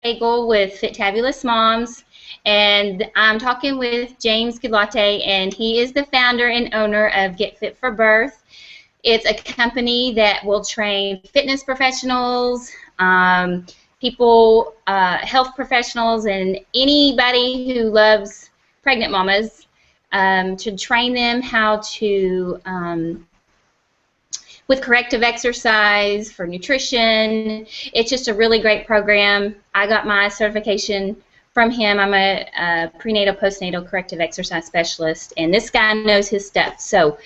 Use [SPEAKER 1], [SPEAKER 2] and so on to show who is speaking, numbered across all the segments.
[SPEAKER 1] Bagel with Fitabulous Moms, and I'm talking with James Gulate, and he is the founder and owner of Get Fit for Birth. It's a company that will train fitness professionals, health professionals, and anybody who loves pregnant mamas to train them how to with corrective exercise, for nutrition. It's just a really great program. I got my certification from him. I'm a prenatal, postnatal corrective exercise specialist, and this guy knows his stuff. So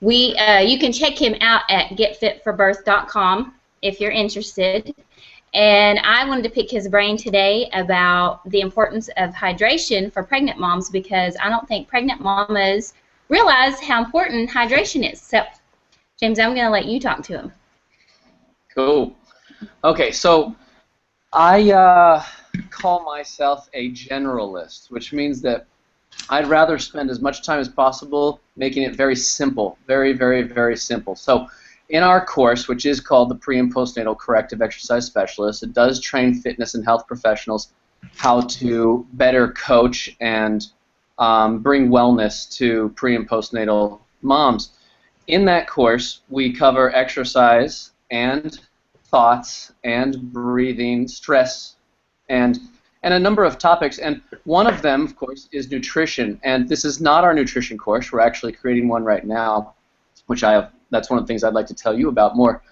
[SPEAKER 1] you can check him out at getfitforbirth.com if you're interested. And I wanted to pick his brain today about the importance of hydration for pregnant moms, because I don't think pregnant mamas realize how important hydration is. So, James, I'm going to let you talk to him.
[SPEAKER 2] Cool. Okay, so I call myself a generalist, which means that I'd rather spend as much time as possible making it very simple, very, very, very simple. So in our course, which is called the Pre- and Postnatal Corrective Exercise Specialist, it does train fitness and health professionals how to better coach and bring wellness to pre- and postnatal moms. In that course, we cover exercise and thoughts and breathing, stress, and a number of topics. And one of them, of course, is nutrition. And this is not our nutrition course. We're actually creating one right now, which that's one of the things I'd like to tell you about more,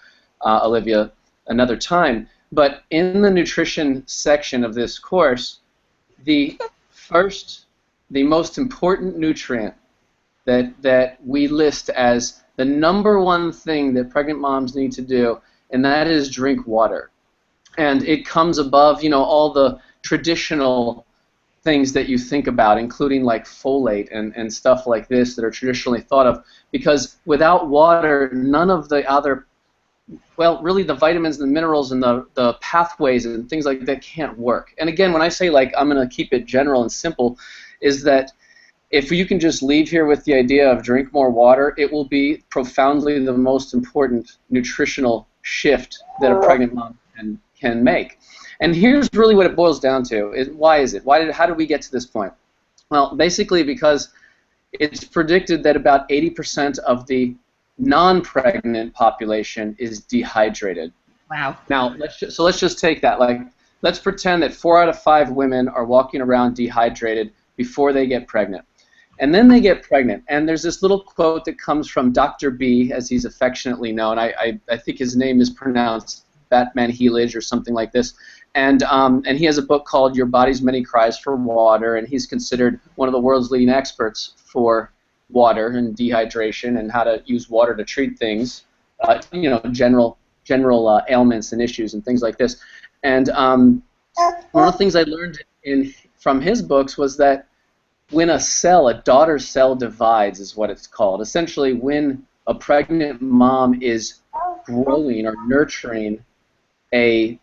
[SPEAKER 2] Olivia, another time. But in the nutrition section of this course, the most important nutrient that we list as the number one thing that pregnant moms need to do, and that is drink water. And it comes above, all the traditional things that you think about, including like folate and stuff like this that are traditionally thought of, because without water, none of the other, well, really the vitamins and the minerals and the pathways and things like that can't work. And again, when I say I'm going to keep it general and simple, is that if you can just leave here with the idea of drink more water, it will be profoundly the most important nutritional shift that a pregnant mom can make. And here's really what it boils down to. Why is it? How did we get to this point? Well, basically because it's predicted that about 80% of the non-pregnant population is dehydrated.
[SPEAKER 1] Wow.
[SPEAKER 2] Now, let's just take that. Let's pretend that 4 out of 5 women are walking around dehydrated before they get pregnant. And then they get pregnant, and there's this little quote that comes from Dr. B, as he's affectionately known. I think his name is pronounced Batman Heelage or something like this. And he has a book called Your Body's Many Cries for Water, and he's considered one of the world's leading experts for water and dehydration and how to use water to treat things, general ailments and issues and things like this. And one of the things I learned from his books was that when a daughter cell divides is what it's called. Essentially, when a pregnant mom is growing or nurturing a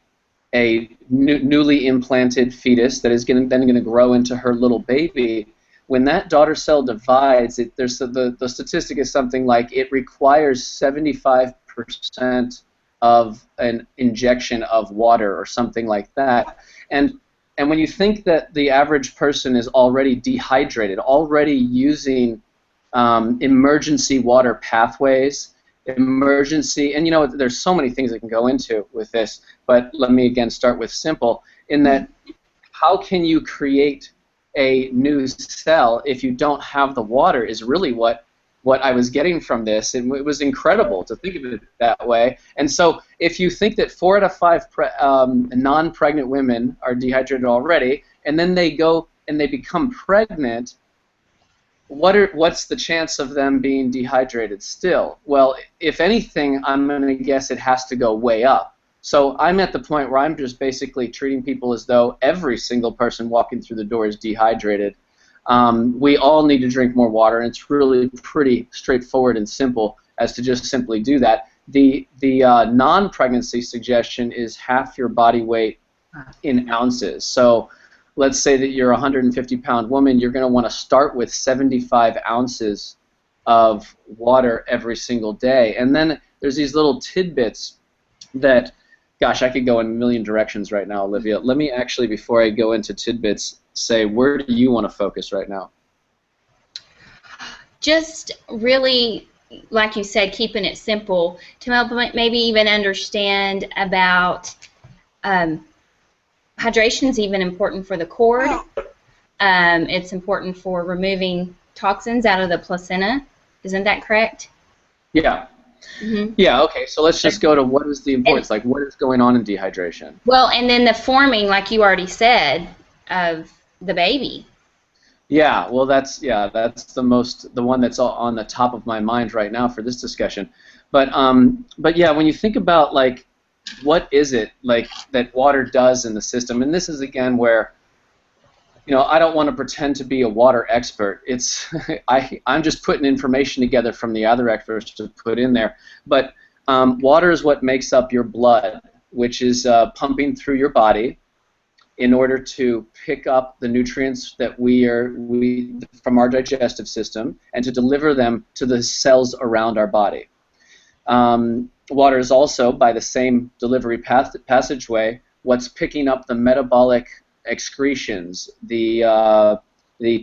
[SPEAKER 2] newly implanted fetus that is then going to grow into her little baby, when that daughter cell divides, the statistic is something like it requires 75% of an injection of water or something like that. And when you think that the average person is already dehydrated, already using emergency water pathways, and there's so many things that can go into with this, but let me again start with simple, in that how can you create a new cell if you don't have the water is really what I was getting from this, and it was incredible to think of it that way. And so if you think that 4 out of 5 non-pregnant women are dehydrated already, and then they go and they become pregnant, what's the chance of them being dehydrated still? Well, if anything, I'm going to guess it has to go way up. So I'm at the point where I'm just basically treating people as though every single person walking through the door is dehydrated. We all need to drink more water, and it's really pretty straightforward and simple as to just simply do that. The non-pregnancy suggestion is half your body weight in ounces. So let's say that you're a 150-pound woman, you're going to want to start with 75 ounces of water every single day. And then there's these little tidbits that Gosh, I could go in a million directions right now, Olivia. Let me actually, before I go into tidbits, say, where do you want to focus right now?
[SPEAKER 1] Just really, like you said, keeping it simple to help maybe even understand about hydration is even important for the cord. It's important for removing toxins out of the placenta. Isn't that correct?
[SPEAKER 2] Yeah.
[SPEAKER 1] Mm-hmm.
[SPEAKER 2] Yeah, okay, so let's just go to what is the importance, like what is going on in dehydration?
[SPEAKER 1] Well, and then the forming, like you already said, of the baby.
[SPEAKER 2] Yeah, well, that's the one that's on the top of my mind right now for this discussion. But yeah, when you think about like what is it like that water does in the system, and this is again where, you know, I don't want to pretend to be a water expert. It's I'm just putting information together from the other experts to put in there. But water is what makes up your blood, which is pumping through your body in order to pick up the nutrients that we from our digestive system and to deliver them to the cells around our body. Water is also, by the same delivery passageway, what's picking up the metabolic excretions, the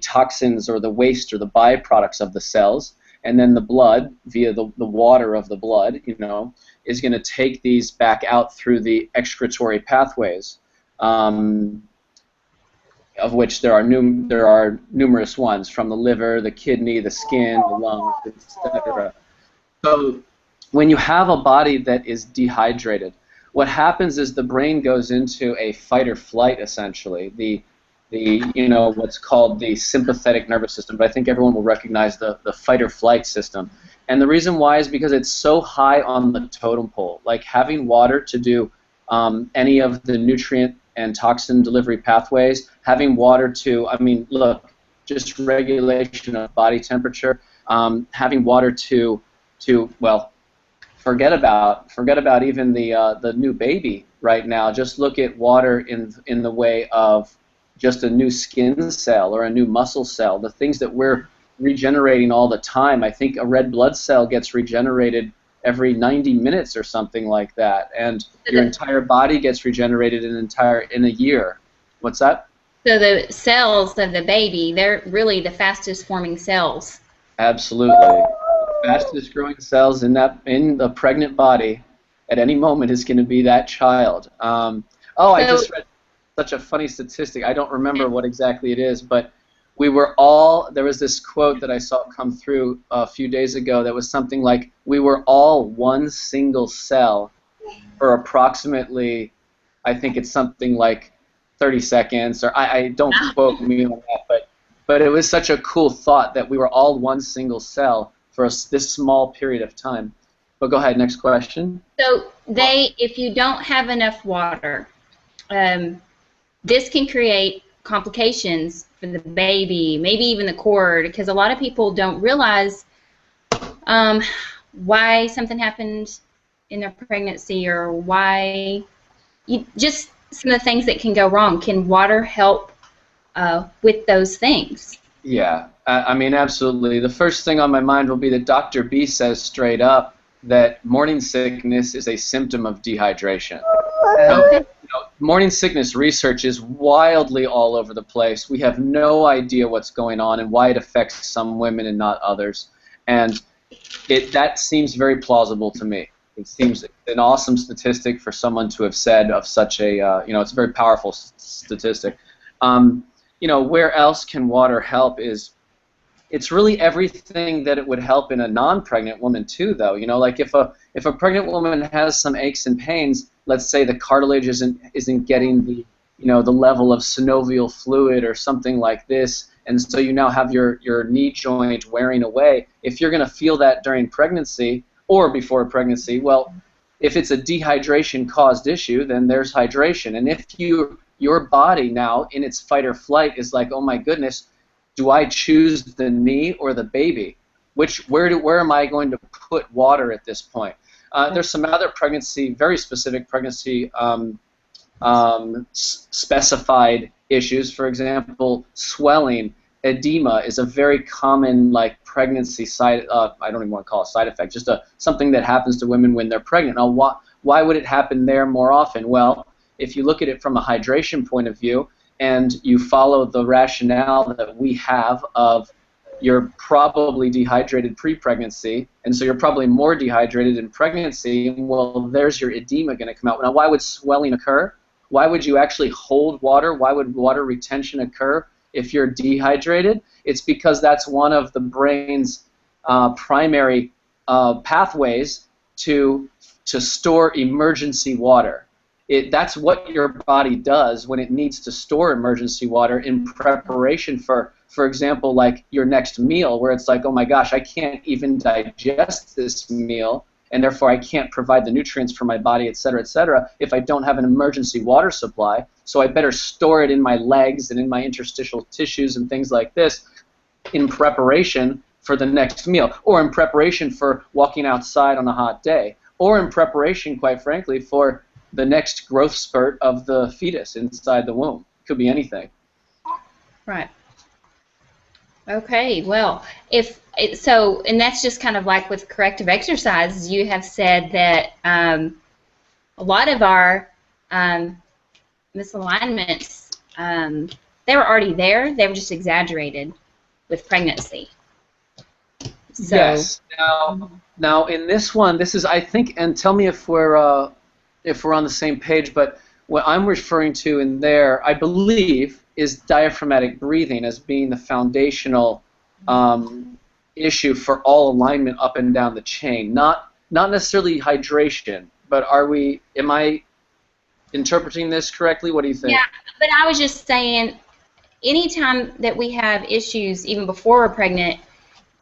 [SPEAKER 2] toxins or the waste or the byproducts of the cells, and then the blood, via the water of the blood, you know, is going to take these back out through the excretory pathways, of which there are numerous ones, from the liver, the kidney, the skin, the lungs, etc. So when you have a body that is dehydrated, what happens is the brain goes into a fight or flight, essentially. The you know, what's called the sympathetic nervous system, but I think everyone will recognize the fight or flight system. And the reason why is because it's so high on the totem pole. Like having water to do any of the nutrient and toxin delivery pathways, having water to, I mean, look, just regulation of body temperature, having water to well, forget about even the new baby right now. Just look at water in the way of just a new skin cell or a new muscle cell, the things that we're regenerating all the time. I think a red blood cell gets regenerated every 90 minutes or something like that, and your entire body gets regenerated in a year. What's that?
[SPEAKER 1] So the cells of the baby, they're really the fastest forming cells.
[SPEAKER 2] Absolutely. The fastest growing cells in the pregnant body at any moment is going to be that child. I just read such a funny statistic. I don't remember what exactly it is, but there was this quote that I saw come through a few days ago that was something like, we were all one single cell for approximately, I think it's something like 30 seconds, or I don't quote me on that, but it was such a cool thought that we were all one single cell for this small period of time. But go ahead, next question.
[SPEAKER 1] So if you don't have enough water, this can create complications for the baby, maybe even the cord, because a lot of people don't realize why something happened in their pregnancy, or why just some of the things that can go wrong. Can water help with those things?
[SPEAKER 2] Yeah, I mean, absolutely. The first thing on my mind will be that Dr. B says straight up that morning sickness is a symptom of dehydration.
[SPEAKER 1] Okay.
[SPEAKER 2] Morning sickness research is wildly all over the place. We have no idea what's going on and why it affects some women and not others. And that seems very plausible to me. It seems an awesome statistic for someone to have said of such a, it's a very powerful statistic. Where else can water help is, it's really everything that it would help in a non-pregnant woman too, though. Like if a pregnant woman has some aches and pains, let's say the cartilage isn't getting the level of synovial fluid or something like this, and so you now have your knee joint wearing away. If you're going to feel that during pregnancy or before pregnancy, well, if it's a dehydration caused issue, then there's hydration. And if your body now in its fight or flight is like, oh my goodness, do I choose the knee or the baby? Where am I going to put water at this point? There's some other very specific pregnancy specified issues. For example, swelling, edema is a very common pregnancy side. I don't even want to call it side effect. Just something that happens to women when they're pregnant. Now, why would it happen there more often? Well, if you look at it from a hydration point of view and you follow the rationale that we have of you're probably dehydrated pre-pregnancy, and so you're probably more dehydrated in pregnancy, well, there's your edema going to come out. Now, why would swelling occur? Why would you actually hold water? Why would water retention occur if you're dehydrated? It's because that's one of the brain's primary pathways to store emergency water. That's what your body does when it needs to store emergency water in preparation for example, like your next meal, where it's like, oh my gosh, I can't even digest this meal, and therefore I can't provide the nutrients for my body, et cetera, if I don't have an emergency water supply. So I better store it in my legs and in my interstitial tissues and things like this in preparation for the next meal, or in preparation for walking outside on a hot day, or in preparation, quite frankly, for the next growth spurt of the fetus inside the womb. It could be anything.
[SPEAKER 1] Right. Okay, well, and that's just kind of like with corrective exercise. You have said that a lot of our misalignments, they were already there. They were just exaggerated with pregnancy. So,
[SPEAKER 2] yes. Now in this one, this is, I think, and tell me if we're on the same page, but what I'm referring to in there, I believe, is diaphragmatic breathing as being the foundational issue for all alignment up and down the chain. Not necessarily hydration, but am I interpreting this correctly? What do you think?
[SPEAKER 1] Yeah, but I was just saying, anytime that we have issues, even before we're pregnant,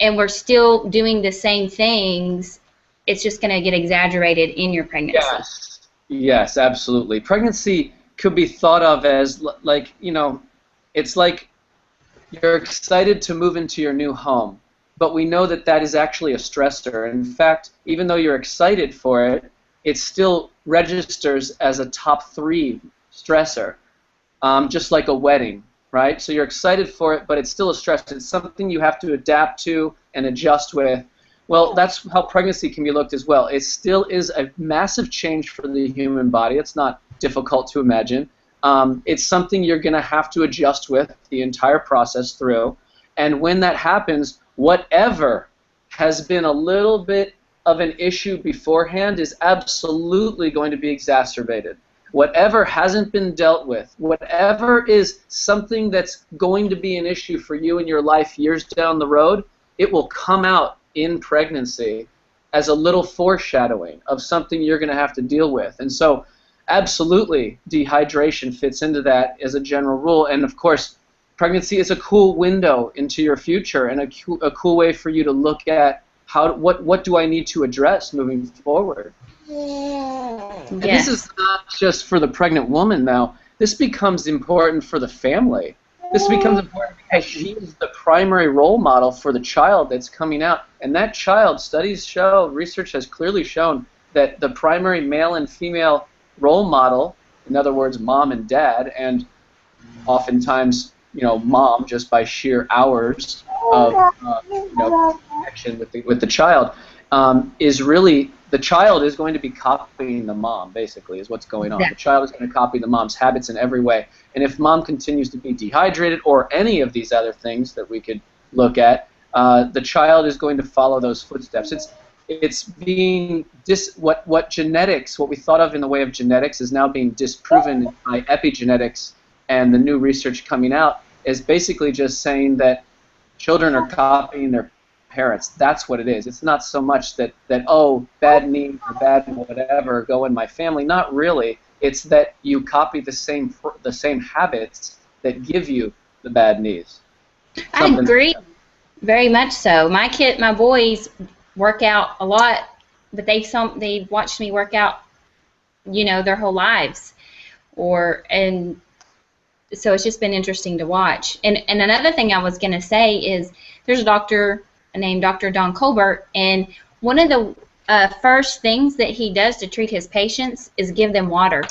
[SPEAKER 1] and we're still doing the same things, it's just going to get exaggerated in your pregnancy.
[SPEAKER 2] Yes, absolutely. Pregnancy could be thought of as like, it's like you're excited to move into your new home, but we know that that is actually a stressor. In fact, even though you're excited for it, it still registers as a top 3 stressor, just like a wedding, right? So you're excited for it, but it's still a stress. It's something you have to adapt to and adjust with. Well, that's how pregnancy can be looked as well. It still is a massive change for the human body. It's not difficult to imagine. It's something you're going to have to adjust with the entire process through. And when that happens, whatever has been a little bit of an issue beforehand is absolutely going to be exacerbated. Whatever hasn't been dealt with, whatever is something that's going to be an issue for you in your life years down the road, it will come out in pregnancy as a little foreshadowing of something you're going to have to deal with. And so absolutely dehydration fits into that as a general rule. And of course, pregnancy is a cool window into your future and a cool way for you to look at what do I need to address moving forward. And this is not just for the pregnant woman now. This becomes important for the family. This becomes important because she is the primary role model for the child that's coming out. And that child, studies show, research has clearly shown that the primary male and female role model, in other words, mom and dad, and oftentimes, mom just by sheer hours of connection with the child, is really, the child is going to be copying the mom, basically, is what's going on. The child is going to copy the mom's habits in every way. And if mom continues to be dehydrated or any of these other things that we could look at, the child is going to follow those footsteps. It's being what genetics, what we thought of in the way of genetics, is now being disproven by epigenetics, and the new research coming out is basically just saying that children are copying their parents. That's what it is. It's not so much that oh, bad knee or bad whatever go in my family. Not really. It's that you copy the same habits that give you the bad knees.
[SPEAKER 1] I agree, very much so. My boys work out a lot, but they watched me work out, their whole lives, and so it's just been interesting to watch. And another thing I was going to say is there's a doctor named Dr. Don Colbert, and one of the first things that he does to treat his patients is give them water,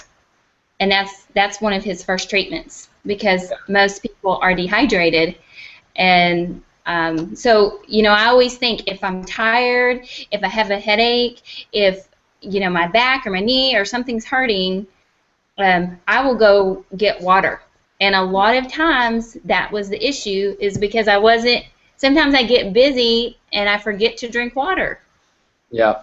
[SPEAKER 1] and that's one of his first treatments, because most people are dehydrated. And so I always think, if I'm tired, if I have a headache, if my back or my knee or something's hurting, I will go get water. And a lot of times that was the issue, is because sometimes I get busy and I forget to drink water.
[SPEAKER 2] Yeah.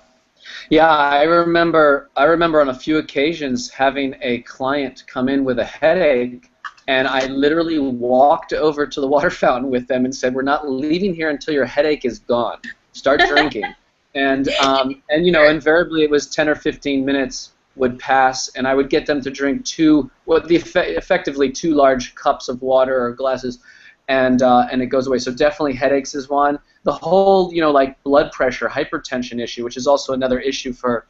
[SPEAKER 2] Yeah, I remember on a few occasions having a client come in with a headache, and I literally walked over to the water fountain with them and said, "We're not leaving here until your headache is gone. Start drinking." And invariably it was 10 or 15 minutes would pass, and I would get them to drink effectively 2 large cups of water or glasses, and it goes away. So definitely headaches is one. The whole like blood pressure, hypertension issue, which is also another issue for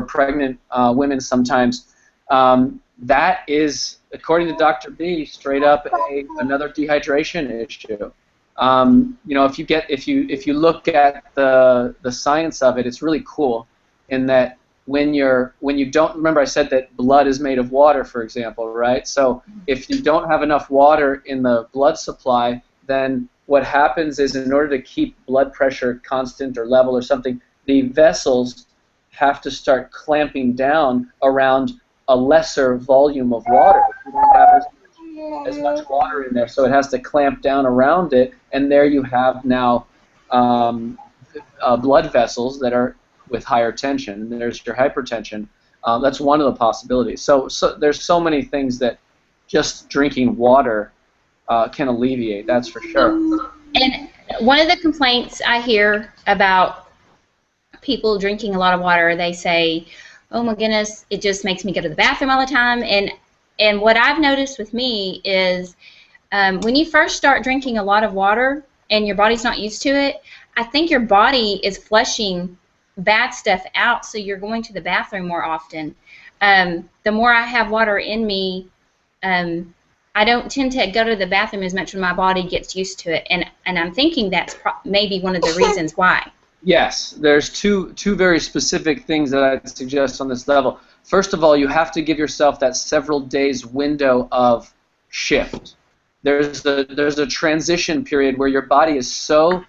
[SPEAKER 2] pregnant women sometimes. That is, according to Dr. B, straight up another dehydration issue. If you look at the science of it, it's really cool in that when you don't, remember I said that blood is made of water, for example, right? So if you don't have enough water in the blood supply, then what happens is, in order to keep blood pressure constant or level or something, the vessels have to start clamping down around a lesser volume of water. You don't have as much water in there, so it has to clamp down around it, and there you have now blood vessels that are with higher tension. There's your hypertension. That's one of the possibilities. So there's so many things that just drinking water can alleviate, that's for sure.
[SPEAKER 1] And one of the complaints I hear about people drinking a lot of water, they say, "Oh my goodness, it just makes me go to the bathroom all the time." And what I've noticed with me is when you first start drinking a lot of water and your body's not used to it, I think your body is flushing bad stuff out, so you're going to the bathroom more often. The more I have water in me, I don't tend to go to the bathroom as much when my body gets used to it, and I'm thinking that's maybe one of the reasons why.
[SPEAKER 2] Yes, there's two very specific things that I'd suggest on this level. First of all, you have to give yourself that several days window of shift. There's a transition period where your body is so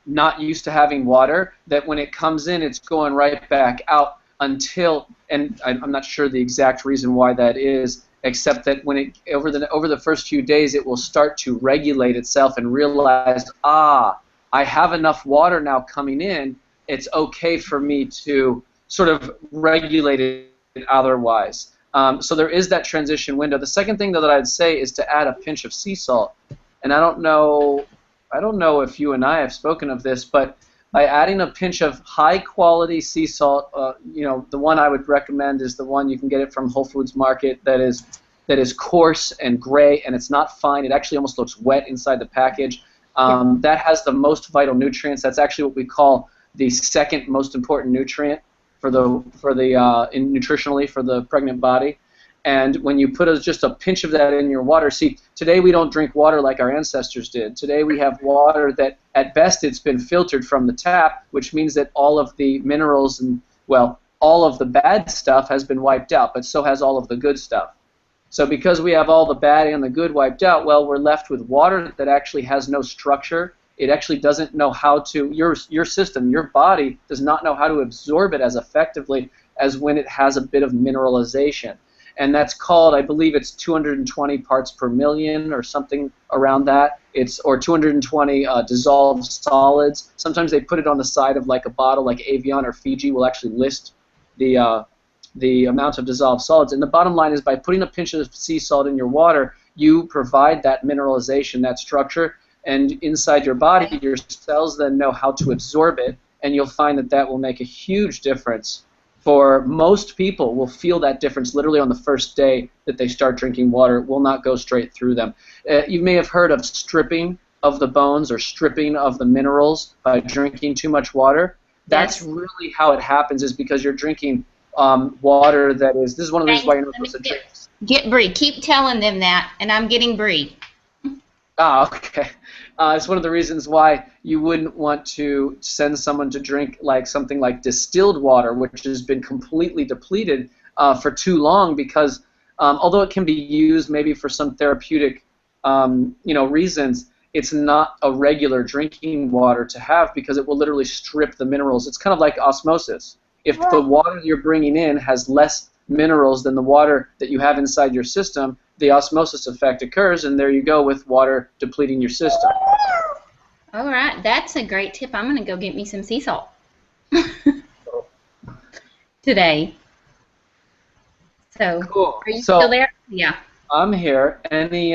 [SPEAKER 2] not used to having water that when it comes in, it's going right back out until, and I'm not sure the exact reason why that is, except that when it over the first few days, it will start to regulate itself and realize, I have enough water now coming in. It's okay for me to sort of regulate it otherwise. So there is that transition window. The second thing that I'd say is to add a pinch of sea salt. And I don't know if you and I have spoken of this, but by adding a pinch of high-quality sea salt, the one I would recommend is the one you can get it from Whole Foods Market that is coarse and gray, and it's not fine. It actually almost looks wet inside the package. That has the most vital nutrients. That's actually what we call the second most important nutrient nutritionally for the pregnant body. And when you put just a pinch of that in your water, see, today we don't drink water like our ancestors did. Today we have water that, at best, it's been filtered from the tap, which means that all of the minerals and, well, all of the bad stuff has been wiped out, but so has all of the good stuff. So because we have all the bad and the good wiped out, well, we're left with water that actually has no structure. It actually doesn't know how to, your system, your body does not know how to absorb it as effectively as when it has a bit of mineralization. And that's called, I believe it's 220 parts per million or something around that. Or 220 dissolved solids. Sometimes they put it on the side of like a bottle, like Evian or Fiji will actually list the amount of dissolved solids. And the bottom line is, by putting a pinch of sea salt in your water, you provide that mineralization, that structure, and inside your body, your cells then know how to absorb it, and you'll find that that will make a huge difference. For most people, will feel that difference literally on the first day that they start drinking water. It will not go straight through them. You may have heard of stripping of the bones or stripping of the minerals by drinking too much water. That's really how it happens, is because you're drinking water that is, this is one of the reasons why you're not supposed to drink.
[SPEAKER 1] Get Brie. Keep telling them that, and I'm getting Brie.
[SPEAKER 2] Okay. It's one of the reasons why you wouldn't want to send someone to drink something like distilled water, which has been completely depleted for too long, because although it can be used maybe for some therapeutic reasons, it's not a regular drinking water to have, because it will literally strip the minerals. It's kind of like osmosis. if the water you're bringing in has less minerals than the water that you have inside your system, the osmosis effect occurs, and there you go with water depleting your system.
[SPEAKER 1] All right, that's a great tip. I'm going to go get me some sea salt today. So,
[SPEAKER 2] Cool.
[SPEAKER 1] Are you still there? Yeah.
[SPEAKER 2] I'm here. Anything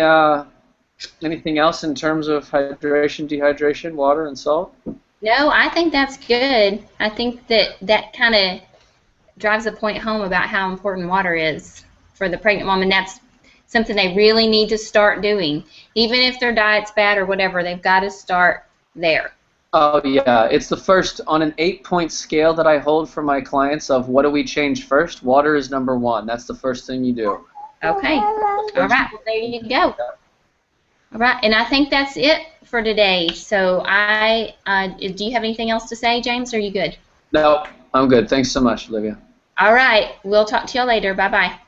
[SPEAKER 2] else in terms of hydration, dehydration, water, and salt?
[SPEAKER 1] No, I think that's good. I think that kind of drives a point home about how important water is for the pregnant woman. That's something they really need to start doing. Even if their diet's bad or whatever, they've got to start there.
[SPEAKER 2] Oh, yeah. It's the first on an 8-point scale that I hold for my clients of what do we change first. Water is number 1. That's the first thing you do.
[SPEAKER 1] Okay. All right. Well, there you go. All right. And I think that's it for today. So do you have anything else to say, James? Or are you good?
[SPEAKER 2] No, I'm good. Thanks so much, Olivia.
[SPEAKER 1] All right. We'll talk to y'all later. Bye-bye.